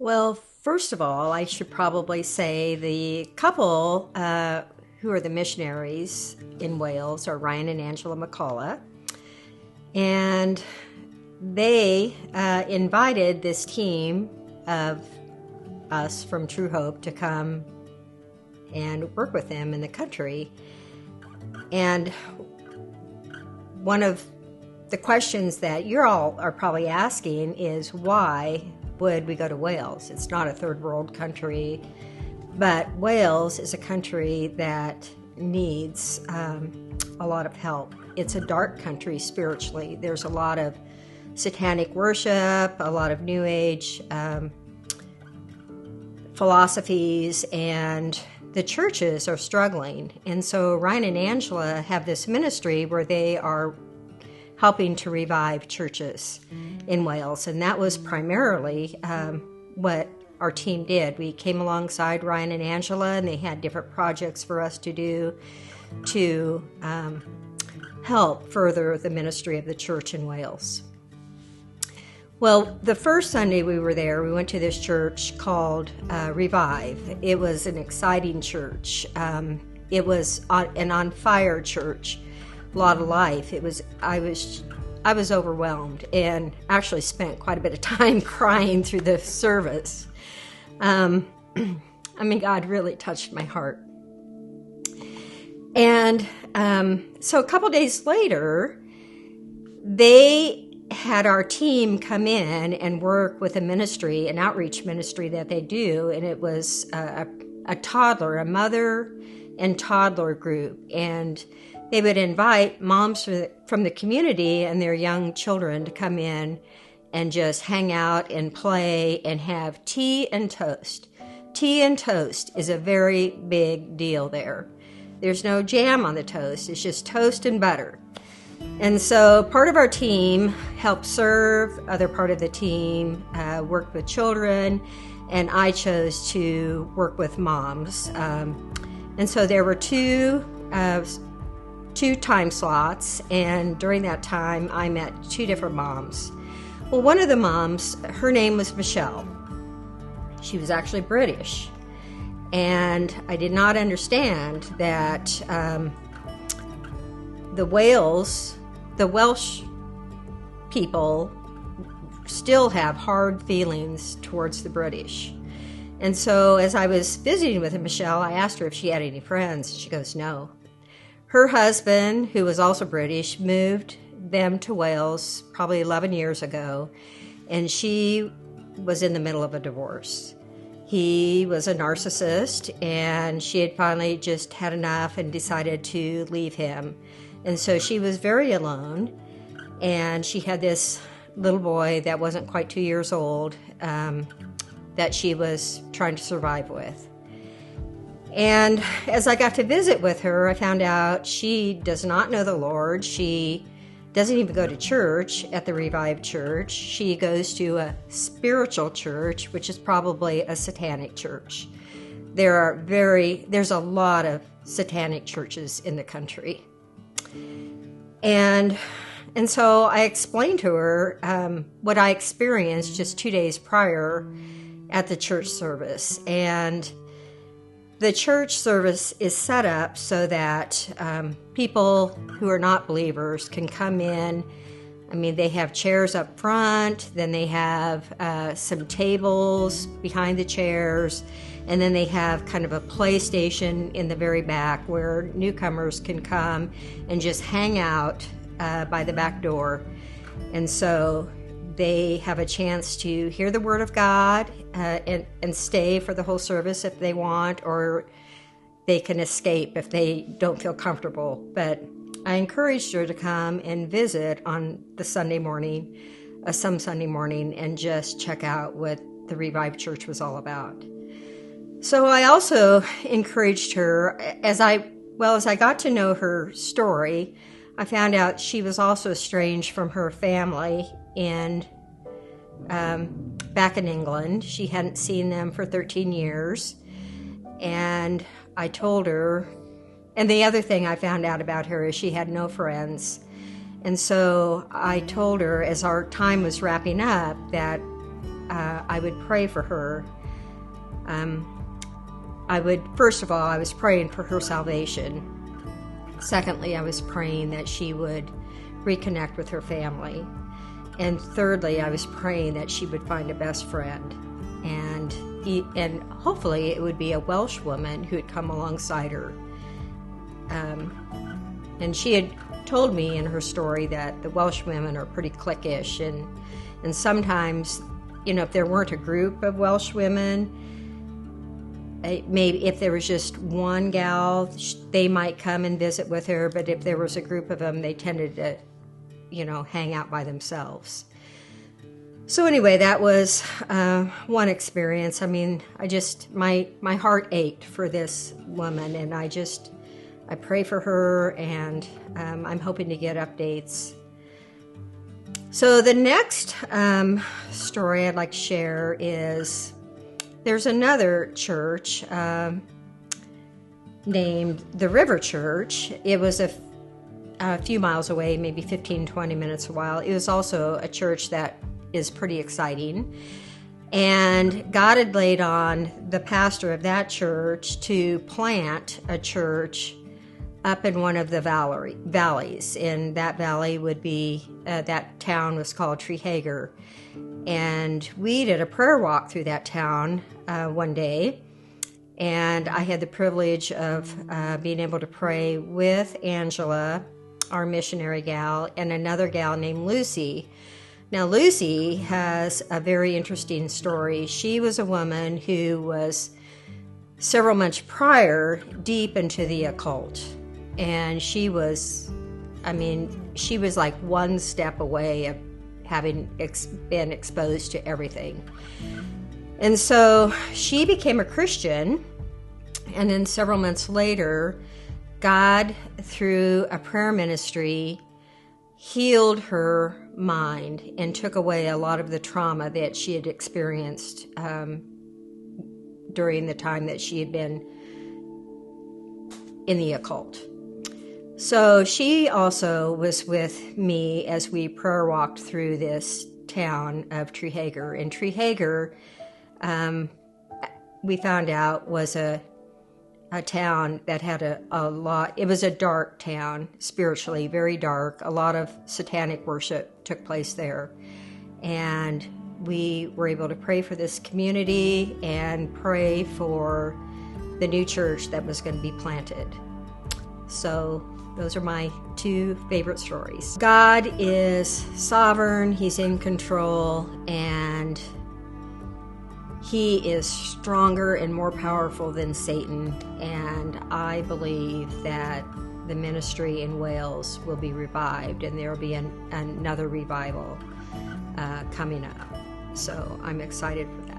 Well, first of all, I should probably say the couple who are the missionaries in Wales are Ryan and Angela McCullough. And they invited this team of us from True Hope to come and work with them in the country. And one of the questions that you're all are probably asking is, why would we go to Wales? It's not a third world country, but Wales is a country that needs a lot of help. It's a dark country spiritually. There's a lot of satanic worship, a lot of New Age philosophies, and the churches are struggling. And so Ryan and Angela have this ministry where they are helping to revive churches in Wales. And that was primarily what our team did. We came alongside Ryan and Angela, and they had different projects for us to do to help further the ministry of the church in Wales. Well, the first Sunday we were there, we went to this church called Revive. It was an exciting church. It was an on-fire church, a lot of life. I was overwhelmed and actually spent quite a bit of time crying through the service. God really touched my heart. And so a couple days later, they had our team come in and work with a ministry, an outreach ministry that they do, and it was a mother and toddler group, and they would invite moms from the community and their young children to come in and just hang out and play and have tea and toast. Tea and toast is a very big deal there. There's no jam on the toast. It's just toast and butter. And so part of our team helped serve, other part of the team worked with children, and I chose to work with moms. And so there were two time slots, and during that time I met two different moms. Well, one of the moms, her name was Michelle. She was actually British. And I did not understand that the Welsh people still have hard feelings towards the British. And so as I was visiting with Michelle, I asked her if she had any friends. She goes, no. Her husband, who was also British, moved them to Wales probably 11 years ago, and she was in the middle of a divorce. He was a narcissist, and she had finally just had enough and decided to leave him. And so she was very alone, and she had this little boy that wasn't quite 2 years old that she was trying to survive with. And as I got to visit with her, I found out she does not know the Lord. She doesn't even go to church at the Revive Church. She goes to a spiritual church, which is probably a satanic church. There's a lot of satanic churches in the country. And so I explained to her what I experienced just 2 days prior at the church service. And the church service is set up so that people who are not believers can come in. I mean, they have chairs up front, then they have some tables behind the chairs, and then they have kind of a play station in the very back where newcomers can come and just hang out by the back door. And so they have a chance to hear the Word of God and stay for the whole service if they want, or they can escape if they don't feel comfortable. But I encouraged her to come and visit on the Sunday morning, some Sunday morning, and just check out what the Revive Church was all about. So I also encouraged her, as I got to know her story, I found out she was also estranged from her family back in England. She hadn't seen them for 13 years. And I told her, and the other thing I found out about her is she had no friends. And so I told her, as our time was wrapping up, that I would pray for her. First of all, I was praying for her salvation. Secondly, I was praying that she would reconnect with her family. And thirdly, I was praying that she would find a best friend. And hopefully it would be a Welsh woman who would come alongside her. And she had told me in her story that the Welsh women are pretty cliquish, and sometimes, if there weren't a group of Welsh women, maybe if there was just one gal, they might come and visit with her, but if there was a group of them, they tended to, hang out by themselves. So anyway, that was one experience. I mean, my heart ached for this woman, and I pray for her, and I'm hoping to get updates. So the next story I'd like to share is there's another church named the River Church. It was a few miles away, maybe 15, 20 minutes a while. It was also a church that is pretty exciting. And God had laid on the pastor of that church to plant a church up in one of the valleys. And that valley would be, that town was called Trehagar. And we did a prayer walk through that town one day. And I had the privilege of being able to pray with Angela, our missionary gal, and another gal named Lucy. Now, Lucy has a very interesting story. She was a woman who was several months prior deep into the occult. And she was like one step away of having been exposed to everything. And so she became a Christian, and then several months later, God, through a prayer ministry, healed her mind and took away a lot of the trauma that she had experienced during the time that she had been in the occult. So she also was with me as we prayer walked through this town of Trehagar. And Trehagar, we found out, was a town that had a lot. It was a dark town, spiritually, very dark. A lot of satanic worship took place there. And we were able to pray for this community and pray for the new church that was going to be planted. So those are my two favorite stories. God is sovereign, He's in control, and He is stronger and more powerful than Satan. And I believe that the ministry in Wales will be revived, and there will be another revival coming up. So I'm excited for that.